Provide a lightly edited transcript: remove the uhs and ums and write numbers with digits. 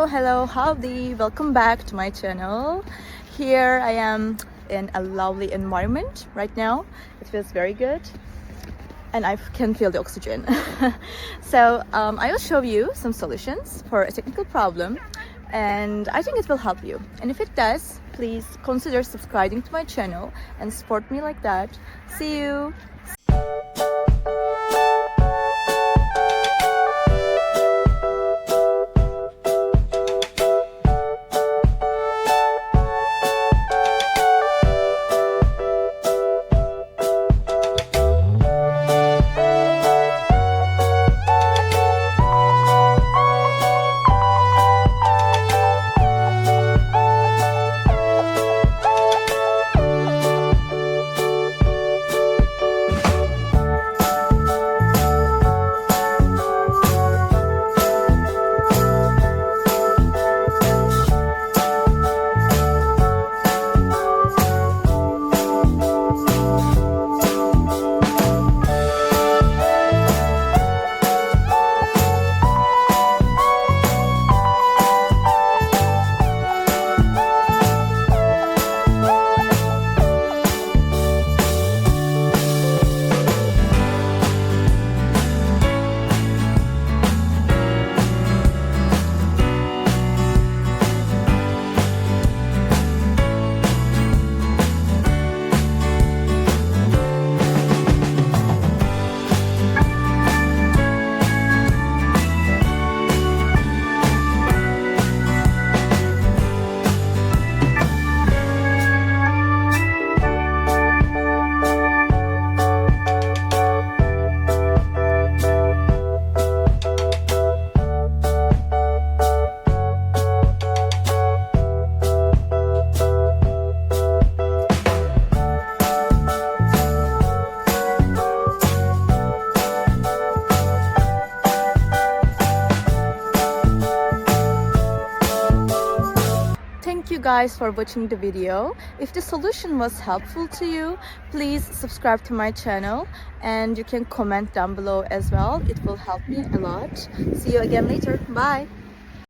Hello, howdy, welcome back to my channel. Here I am in a lovely environment right now. It feels very good and I can feel the oxygen. So I will show you some solutions for a technical problem, and I think it will help you. And if it does, please consider subscribing to my channel and support me like that. See you. Thank you guys for watching the video. If the solution was helpful to you, please subscribe to my channel and you can comment down below as well. It will help me a lot. See you again later. Bye.